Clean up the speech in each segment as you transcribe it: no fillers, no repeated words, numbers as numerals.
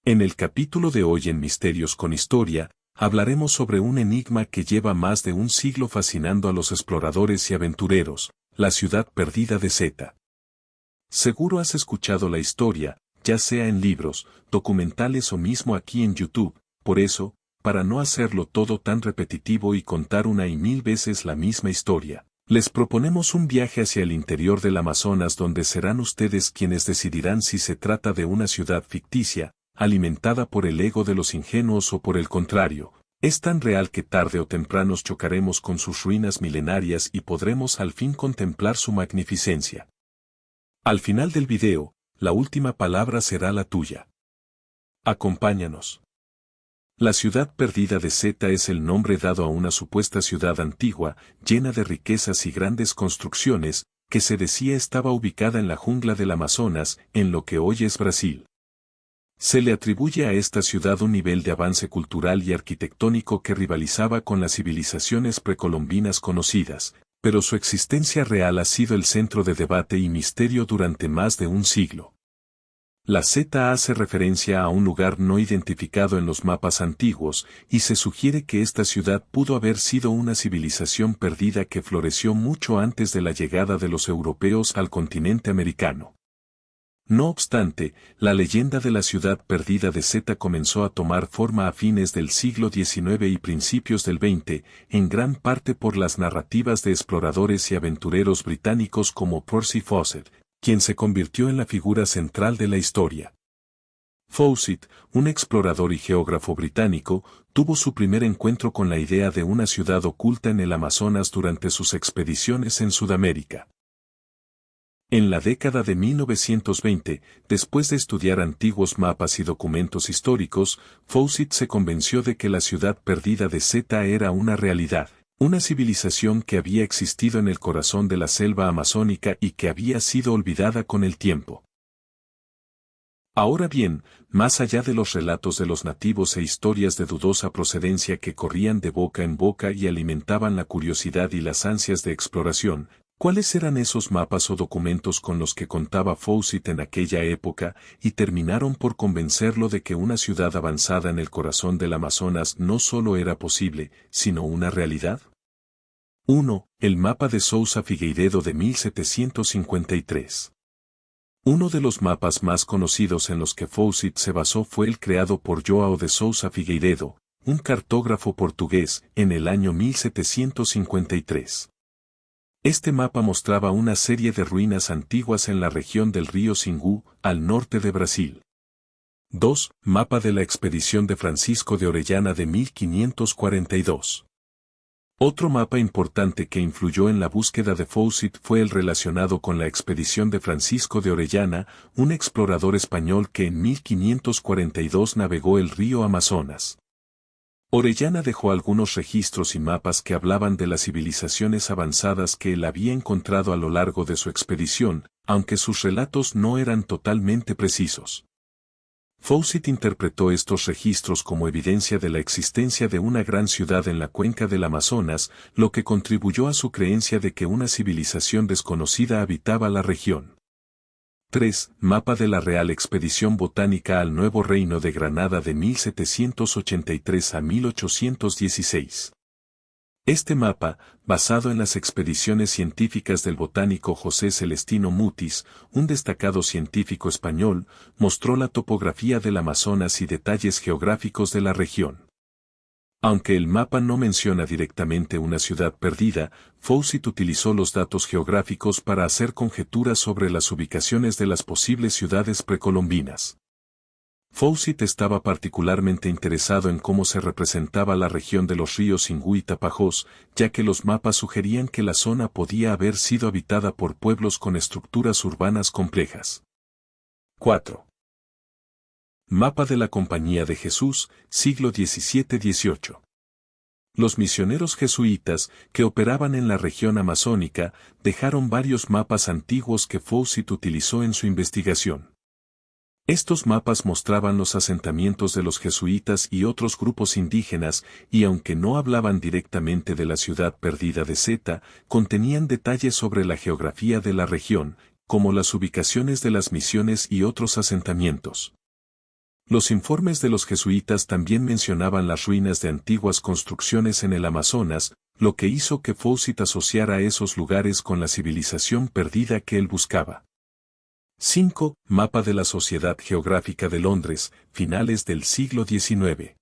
En el capítulo de hoy en Misterios con Historia, hablaremos sobre un enigma que lleva más de un siglo fascinando a los exploradores y aventureros, la ciudad perdida de Zeta. Seguro has escuchado la historia, ya sea en libros, documentales o mismo aquí en YouTube, por eso, para no hacerlo todo tan repetitivo y contar una y mil veces la misma historia, les proponemos un viaje hacia el interior del Amazonas donde serán ustedes quienes decidirán si se trata de una ciudad ficticia, alimentada por el ego de los ingenuos o por el contrario, es tan real que tarde o temprano chocaremos con sus ruinas milenarias y podremos al fin contemplar su magnificencia. Al final del video, la última palabra será la tuya. Acompáñanos. La ciudad perdida de Zeta es el nombre dado a una supuesta ciudad antigua, llena de riquezas y grandes construcciones, que se decía estaba ubicada en la jungla del Amazonas, en lo que hoy es Brasil. Se le atribuye a esta ciudad un nivel de avance cultural y arquitectónico que rivalizaba con las civilizaciones precolombinas conocidas, pero su existencia real ha sido el centro de debate y misterio durante más de un siglo. La Z hace referencia a un lugar no identificado en los mapas antiguos, y se sugiere que esta ciudad pudo haber sido una civilización perdida que floreció mucho antes de la llegada de los europeos al continente americano. No obstante, la leyenda de la ciudad perdida de Zeta comenzó a tomar forma a fines del siglo XIX y principios del XX, en gran parte por las narrativas de exploradores y aventureros británicos como Percy Fawcett, quien se convirtió en la figura central de la historia. Fawcett, un explorador y geógrafo británico, tuvo su primer encuentro con la idea de una ciudad oculta en el Amazonas durante sus expediciones en Sudamérica. En la década de 1920, después de estudiar antiguos mapas y documentos históricos, Fawcett se convenció de que la ciudad perdida de Zeta era una realidad, una civilización que había existido en el corazón de la selva amazónica y que había sido olvidada con el tiempo. Ahora bien, más allá de los relatos de los nativos e historias de dudosa procedencia que corrían de boca en boca y alimentaban la curiosidad y las ansias de exploración, ¿cuáles eran esos mapas o documentos con los que contaba Fawcett en aquella época y terminaron por convencerlo de que una ciudad avanzada en el corazón del Amazonas no solo era posible, sino una realidad? 1. El mapa de Sousa Figueiredo de 1753. Uno de los mapas más conocidos en los que Fawcett se basó fue el creado por João de Sousa Figueiredo, un cartógrafo portugués, en el año 1753. Este mapa mostraba una serie de ruinas antiguas en la región del río Xingu, al norte de Brasil. 2. Mapa de la expedición de Francisco de Orellana de 1542. Otro mapa importante que influyó en la búsqueda de Fawcett fue el relacionado con la expedición de Francisco de Orellana, un explorador español que en 1542 navegó el río Amazonas. Orellana dejó algunos registros y mapas que hablaban de las civilizaciones avanzadas que él había encontrado a lo largo de su expedición, aunque sus relatos no eran totalmente precisos. Fawcett interpretó estos registros como evidencia de la existencia de una gran ciudad en la cuenca del Amazonas, lo que contribuyó a su creencia de que una civilización desconocida habitaba la región. 3. Mapa de la Real Expedición Botánica al Nuevo Reino de Granada de 1783 a 1816. Este mapa, basado en las expediciones científicas del botánico José Celestino Mutis, un destacado científico español, mostró la topografía del Amazonas y detalles geográficos de la región. Aunque el mapa no menciona directamente una ciudad perdida, Fawcett utilizó los datos geográficos para hacer conjeturas sobre las ubicaciones de las posibles ciudades precolombinas. Fawcett estaba particularmente interesado en cómo se representaba la región de los ríos Xingu y Tapajós, ya que los mapas sugerían que la zona podía haber sido habitada por pueblos con estructuras urbanas complejas. 4. Mapa de la Compañía de Jesús, siglo XVII-XVIII. Los misioneros jesuitas, que operaban en la región amazónica, dejaron varios mapas antiguos que Fawcett utilizó en su investigación. Estos mapas mostraban los asentamientos de los jesuitas y otros grupos indígenas, y aunque no hablaban directamente de la ciudad perdida de Zeta, contenían detalles sobre la geografía de la región, como las ubicaciones de las misiones y otros asentamientos. Los informes de los jesuitas también mencionaban las ruinas de antiguas construcciones en el Amazonas, lo que hizo que Fawcett asociara esos lugares con la civilización perdida que él buscaba. 5. Mapa de la Sociedad Geográfica de Londres, finales del siglo XIX.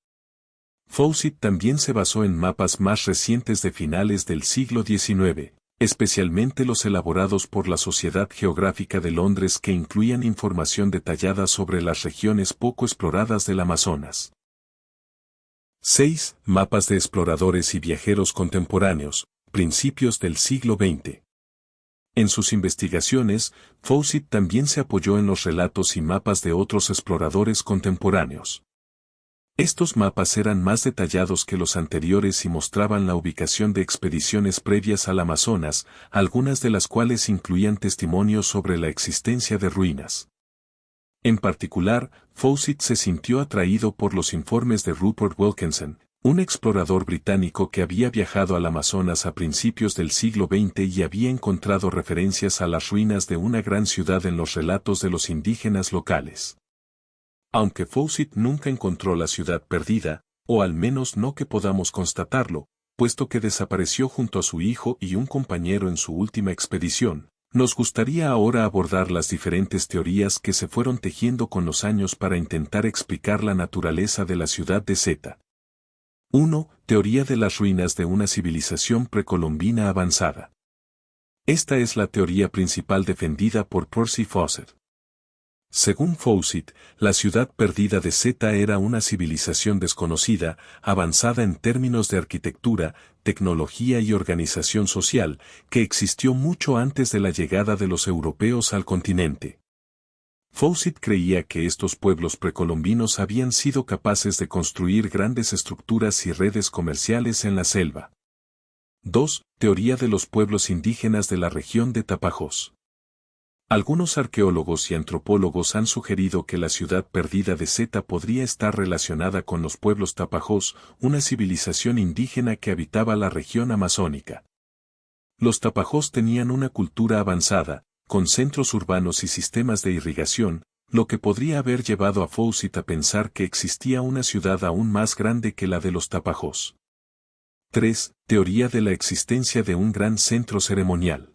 Fawcett también se basó en mapas más recientes de finales del siglo XIX, especialmente los elaborados por la Sociedad Geográfica de Londres que incluían información detallada sobre las regiones poco exploradas del Amazonas. 6. Mapas de exploradores y viajeros contemporáneos, principios del siglo XX. En sus investigaciones, Fawcett también se apoyó en los relatos y mapas de otros exploradores contemporáneos. Estos mapas eran más detallados que los anteriores y mostraban la ubicación de expediciones previas al Amazonas, algunas de las cuales incluían testimonios sobre la existencia de ruinas. En particular, Fawcett se sintió atraído por los informes de Rupert Wilkinson, un explorador británico que había viajado al Amazonas a principios del siglo XX y había encontrado referencias a las ruinas de una gran ciudad en los relatos de los indígenas locales. Aunque Fawcett nunca encontró la ciudad perdida, o al menos no que podamos constatarlo, puesto que desapareció junto a su hijo y un compañero en su última expedición, nos gustaría ahora abordar las diferentes teorías que se fueron tejiendo con los años para intentar explicar la naturaleza de la ciudad de Zeta. 1. Teoría de las ruinas de una civilización precolombina avanzada. Esta es la teoría principal defendida por Percy Fawcett. Según Fawcett, la ciudad perdida de Zeta era una civilización desconocida, avanzada en términos de arquitectura, tecnología y organización social, que existió mucho antes de la llegada de los europeos al continente. Fawcett creía que estos pueblos precolombinos habían sido capaces de construir grandes estructuras y redes comerciales en la selva. 2. Teoría de los pueblos indígenas de la región de Tapajós. Algunos arqueólogos y antropólogos han sugerido que la ciudad perdida de Zeta podría estar relacionada con los pueblos Tapajós, una civilización indígena que habitaba la región amazónica. Los Tapajós tenían una cultura avanzada, con centros urbanos y sistemas de irrigación, lo que podría haber llevado a Fawcett a pensar que existía una ciudad aún más grande que la de los Tapajós. 3. Teoría de la existencia de un gran centro ceremonial.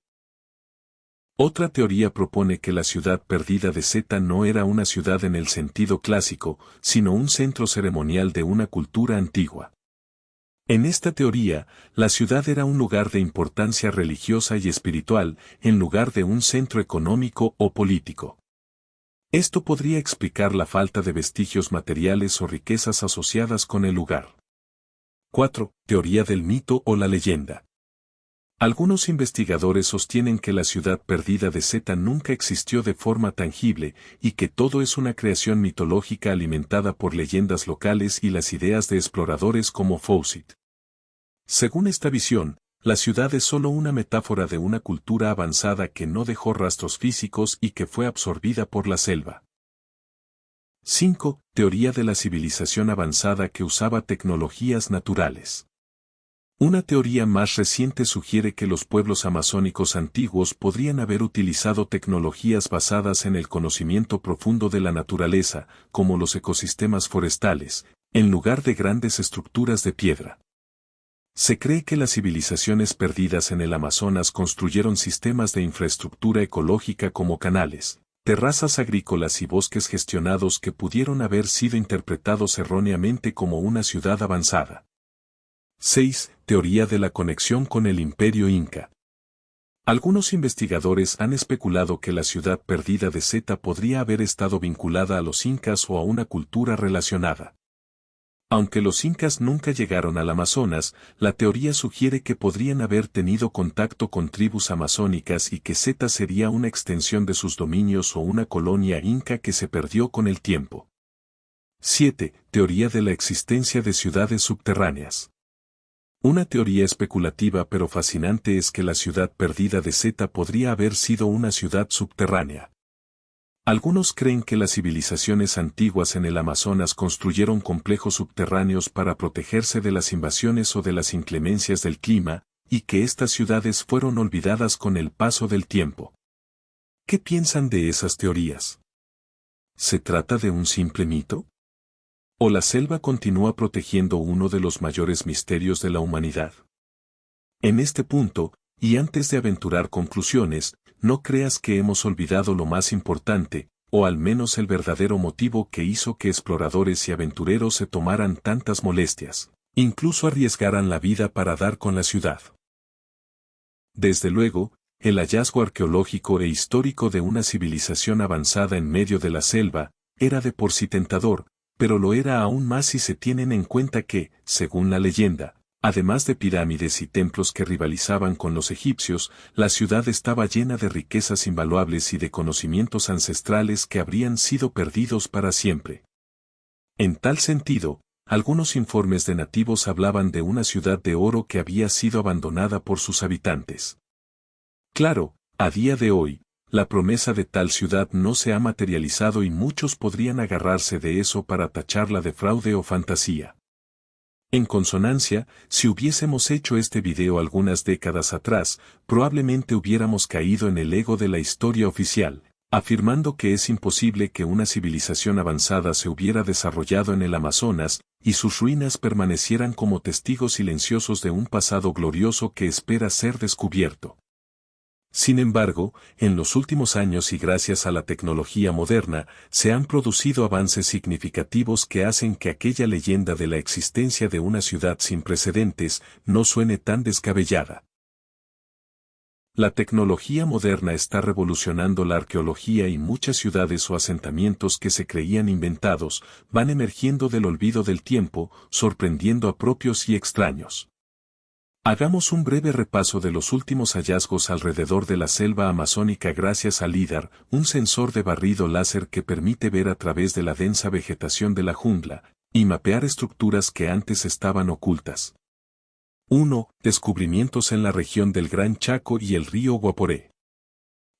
Otra teoría propone que la ciudad perdida de Zeta no era una ciudad en el sentido clásico, sino un centro ceremonial de una cultura antigua. En esta teoría, la ciudad era un lugar de importancia religiosa y espiritual, en lugar de un centro económico o político. Esto podría explicar la falta de vestigios materiales o riquezas asociadas con el lugar. 4. Teoría del mito o la leyenda. Algunos investigadores sostienen que la ciudad perdida de Zeta nunca existió de forma tangible y que todo es una creación mitológica alimentada por leyendas locales y las ideas de exploradores como Fawcett. Según esta visión, la ciudad es solo una metáfora de una cultura avanzada que no dejó rastros físicos y que fue absorbida por la selva. 5. Teoría de la civilización avanzada que usaba tecnologías naturales. Una teoría más reciente sugiere que los pueblos amazónicos antiguos podrían haber utilizado tecnologías basadas en el conocimiento profundo de la naturaleza, como los ecosistemas forestales, en lugar de grandes estructuras de piedra. Se cree que las civilizaciones perdidas en el Amazonas construyeron sistemas de infraestructura ecológica como canales, terrazas agrícolas y bosques gestionados que pudieron haber sido interpretados erróneamente como una ciudad avanzada. 6. Teoría de la conexión con el Imperio Inca. Algunos investigadores han especulado que la ciudad perdida de Zeta podría haber estado vinculada a los incas o a una cultura relacionada. Aunque los incas nunca llegaron al Amazonas, la teoría sugiere que podrían haber tenido contacto con tribus amazónicas y que Zeta sería una extensión de sus dominios o una colonia inca que se perdió con el tiempo. 7. Teoría de la existencia de ciudades subterráneas. Una teoría especulativa pero fascinante es que la ciudad perdida de Zeta podría haber sido una ciudad subterránea. Algunos creen que las civilizaciones antiguas en el Amazonas construyeron complejos subterráneos para protegerse de las invasiones o de las inclemencias del clima, y que estas ciudades fueron olvidadas con el paso del tiempo. ¿Qué piensan de esas teorías? ¿Se trata de un simple mito? ¿O la selva continúa protegiendo uno de los mayores misterios de la humanidad? En este punto, y antes de aventurar conclusiones, no creas que hemos olvidado lo más importante, o al menos el verdadero motivo que hizo que exploradores y aventureros se tomaran tantas molestias, incluso arriesgaran la vida para dar con la ciudad. Desde luego, el hallazgo arqueológico e histórico de una civilización avanzada en medio de la selva, era de por sí tentador, pero lo era aún más si se tienen en cuenta que, según la leyenda, además de pirámides y templos que rivalizaban con los egipcios, la ciudad estaba llena de riquezas invaluables y de conocimientos ancestrales que habrían sido perdidos para siempre. En tal sentido, algunos informes de nativos hablaban de una ciudad de oro que había sido abandonada por sus habitantes. Claro, a día de hoy, la promesa de tal ciudad no se ha materializado y muchos podrían agarrarse de eso para tacharla de fraude o fantasía. En consonancia, si hubiésemos hecho este video algunas décadas atrás, probablemente hubiéramos caído en el ego de la historia oficial, afirmando que es imposible que una civilización avanzada se hubiera desarrollado en el Amazonas, y sus ruinas permanecieran como testigos silenciosos de un pasado glorioso que espera ser descubierto. Sin embargo, en los últimos años y gracias a la tecnología moderna, se han producido avances significativos que hacen que aquella leyenda de la existencia de una ciudad sin precedentes no suene tan descabellada. La tecnología moderna está revolucionando la arqueología y muchas ciudades o asentamientos que se creían inventados van emergiendo del olvido del tiempo, sorprendiendo a propios y extraños. Hagamos un breve repaso de los últimos hallazgos alrededor de la selva amazónica gracias al LIDAR, un sensor de barrido láser que permite ver a través de la densa vegetación de la jungla, y mapear estructuras que antes estaban ocultas. 1. Descubrimientos en la región del Gran Chaco y el río Guaporé.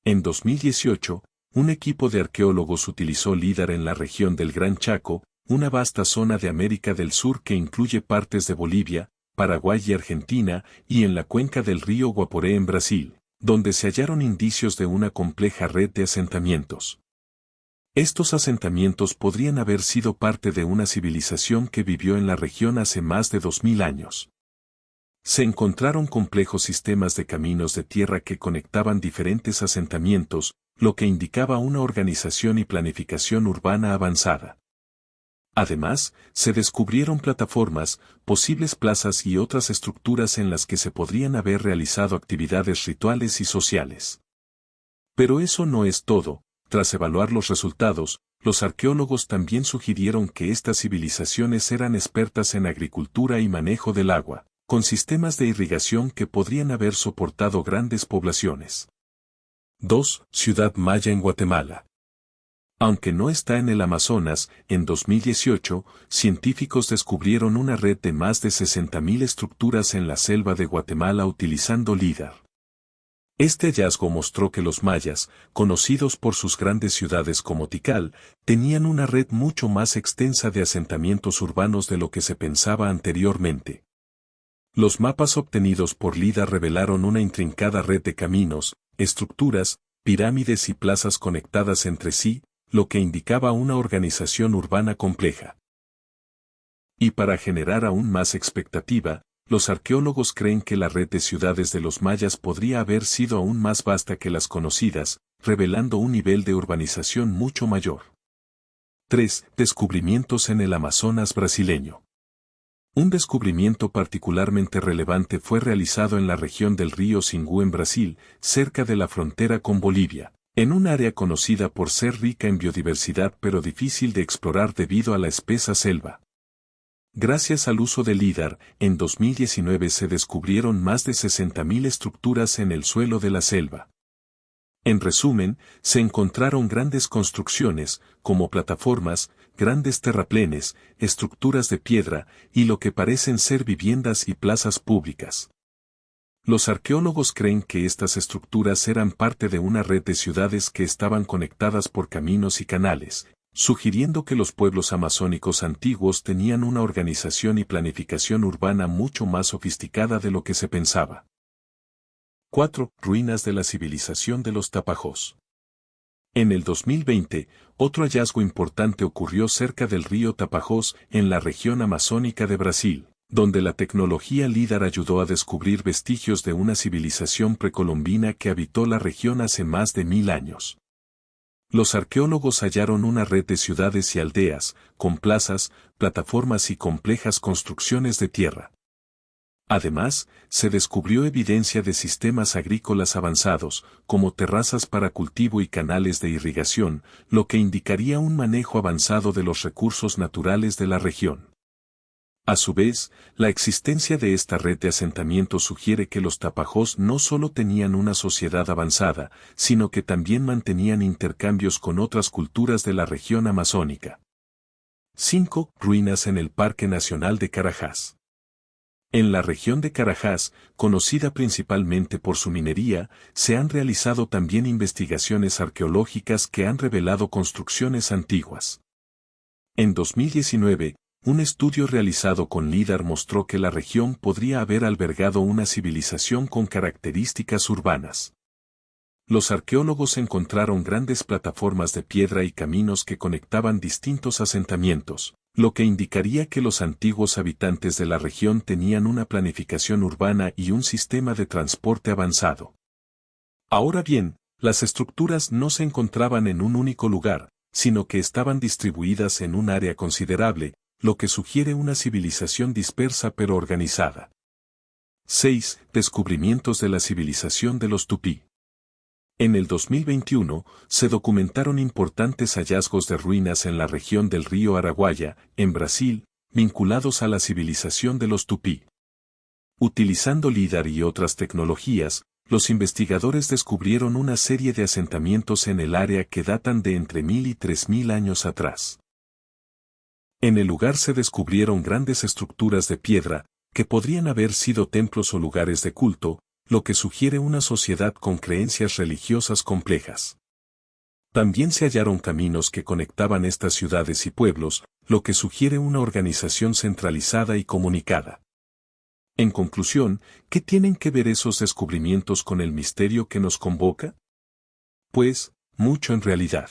En 2018, un equipo de arqueólogos utilizó LIDAR en la región del Gran Chaco, una vasta zona de América del Sur que incluye partes de Bolivia, Paraguay y Argentina, y en la cuenca del río Guaporé en Brasil, donde se hallaron indicios de una compleja red de asentamientos. Estos asentamientos podrían haber sido parte de una civilización que vivió en la región hace más de 2000 años. Se encontraron complejos sistemas de caminos de tierra que conectaban diferentes asentamientos, lo que indicaba una organización y planificación urbana avanzada. Además, se descubrieron plataformas, posibles plazas y otras estructuras en las que se podrían haber realizado actividades rituales y sociales. Pero eso no es todo. Tras evaluar los resultados, los arqueólogos también sugirieron que estas civilizaciones eran expertas en agricultura y manejo del agua, con sistemas de irrigación que podrían haber soportado grandes poblaciones. 2. Ciudad Maya en Guatemala. Aunque no está en el Amazonas, en 2018, científicos descubrieron una red de más de 60.000 estructuras en la selva de Guatemala utilizando LIDAR. Este hallazgo mostró que los mayas, conocidos por sus grandes ciudades como Tikal, tenían una red mucho más extensa de asentamientos urbanos de lo que se pensaba anteriormente. Los mapas obtenidos por LIDAR revelaron una intrincada red de caminos, estructuras, pirámides y plazas conectadas entre sí, lo que indicaba una organización urbana compleja. Y para generar aún más expectativa, los arqueólogos creen que la red de ciudades de los mayas podría haber sido aún más vasta que las conocidas, revelando un nivel de urbanización mucho mayor. 3. Descubrimientos en el Amazonas brasileño. Un descubrimiento particularmente relevante fue realizado en la región del río Xingu en Brasil, cerca de la frontera con Bolivia, en un área conocida por ser rica en biodiversidad pero difícil de explorar debido a la espesa selva. Gracias al uso de LIDAR, en 2019 se descubrieron más de 60.000 estructuras en el suelo de la selva. En resumen, se encontraron grandes construcciones, como plataformas, grandes terraplenes, estructuras de piedra, y lo que parecen ser viviendas y plazas públicas. Los arqueólogos creen que estas estructuras eran parte de una red de ciudades que estaban conectadas por caminos y canales, sugiriendo que los pueblos amazónicos antiguos tenían una organización y planificación urbana mucho más sofisticada de lo que se pensaba. 4. Ruinas de la civilización de los Tapajós. En el 2020, otro hallazgo importante ocurrió cerca del río Tapajós, en la región amazónica de Brasil, donde la tecnología LIDAR ayudó a descubrir vestigios de una civilización precolombina que habitó la región hace más de 1000 años. Los arqueólogos hallaron una red de ciudades y aldeas, con plazas, plataformas y complejas construcciones de tierra. Además, se descubrió evidencia de sistemas agrícolas avanzados, como terrazas para cultivo y canales de irrigación, lo que indicaría un manejo avanzado de los recursos naturales de la región. A su vez, la existencia de esta red de asentamientos sugiere que los Tapajós no solo tenían una sociedad avanzada, sino que también mantenían intercambios con otras culturas de la región amazónica. 5. Ruinas en el Parque Nacional de Carajás. En la región de Carajás, conocida principalmente por su minería, se han realizado también investigaciones arqueológicas que han revelado construcciones antiguas. En 2019, un estudio realizado con LIDAR mostró que la región podría haber albergado una civilización con características urbanas. Los arqueólogos encontraron grandes plataformas de piedra y caminos que conectaban distintos asentamientos, lo que indicaría que los antiguos habitantes de la región tenían una planificación urbana y un sistema de transporte avanzado. Ahora bien, las estructuras no se encontraban en un único lugar, sino que estaban distribuidas en un área considerable, lo que sugiere una civilización dispersa pero organizada. 6. Descubrimientos de la civilización de los Tupí. En el 2021, se documentaron importantes hallazgos de ruinas en la región del río Araguaia, en Brasil, vinculados a la civilización de los Tupí. Utilizando LIDAR y otras tecnologías, los investigadores descubrieron una serie de asentamientos en el área que datan de entre 1000 y 3000 años atrás. En el lugar se descubrieron grandes estructuras de piedra, que podrían haber sido templos o lugares de culto, lo que sugiere una sociedad con creencias religiosas complejas. También se hallaron caminos que conectaban estas ciudades y pueblos, lo que sugiere una organización centralizada y comunicada. En conclusión, ¿qué tienen que ver esos descubrimientos con el misterio que nos convoca? Pues, mucho en realidad.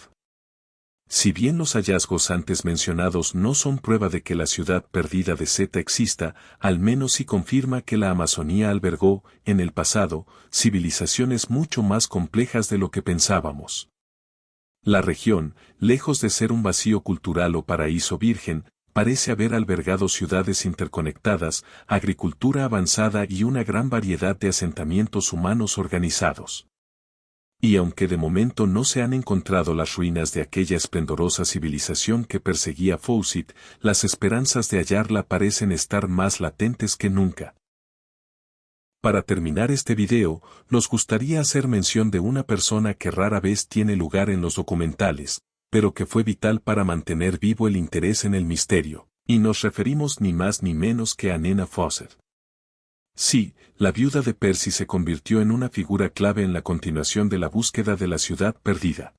Si bien los hallazgos antes mencionados no son prueba de que la ciudad perdida de Zeta exista, al menos sí confirma que la Amazonía albergó, en el pasado, civilizaciones mucho más complejas de lo que pensábamos. La región, lejos de ser un vacío cultural o paraíso virgen, parece haber albergado ciudades interconectadas, agricultura avanzada y una gran variedad de asentamientos humanos organizados. Y aunque de momento no se han encontrado las ruinas de aquella esplendorosa civilización que perseguía Fawcett, las esperanzas de hallarla parecen estar más latentes que nunca. Para terminar este video, nos gustaría hacer mención de una persona que rara vez tiene lugar en los documentales, pero que fue vital para mantener vivo el interés en el misterio, y nos referimos ni más ni menos que a Nina Fawcett. Sí, la viuda de Percy se convirtió en una figura clave en la continuación de la búsqueda de la ciudad perdida.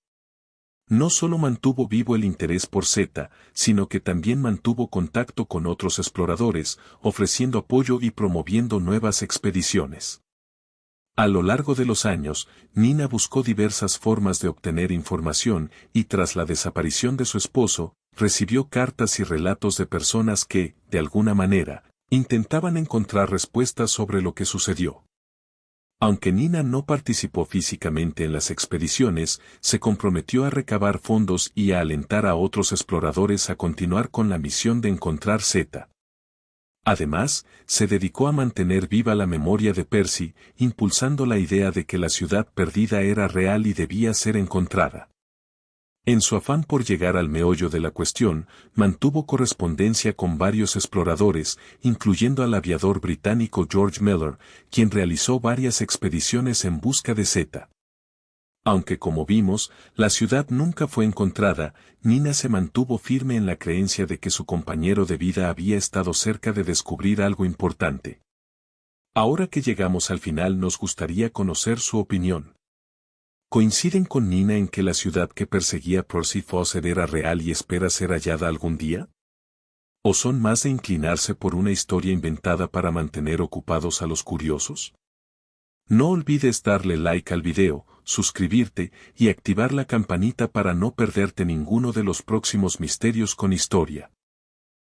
No solo mantuvo vivo el interés por Zeta, sino que también mantuvo contacto con otros exploradores, ofreciendo apoyo y promoviendo nuevas expediciones. A lo largo de los años, Nina buscó diversas formas de obtener información y tras la desaparición de su esposo, recibió cartas y relatos de personas que, de alguna manera, intentaban encontrar respuestas sobre lo que sucedió. Aunque Nina no participó físicamente en las expediciones, se comprometió a recabar fondos y a alentar a otros exploradores a continuar con la misión de encontrar Zeta. Además, se dedicó a mantener viva la memoria de Percy, impulsando la idea de que la ciudad perdida era real y debía ser encontrada. En su afán por llegar al meollo de la cuestión, mantuvo correspondencia con varios exploradores, incluyendo al aviador británico George Miller, quien realizó varias expediciones en busca de Zeta. Aunque como vimos, la ciudad nunca fue encontrada, Nina se mantuvo firme en la creencia de que su compañero de vida había estado cerca de descubrir algo importante. Ahora que llegamos al final nos gustaría conocer su opinión. ¿Coinciden con Nina en que la ciudad que perseguía Percy Fawcett era real y espera ser hallada algún día? ¿O son más de inclinarse por una historia inventada para mantener ocupados a los curiosos? No olvides darle like al video, suscribirte y activar la campanita para no perderte ninguno de los próximos misterios con historia.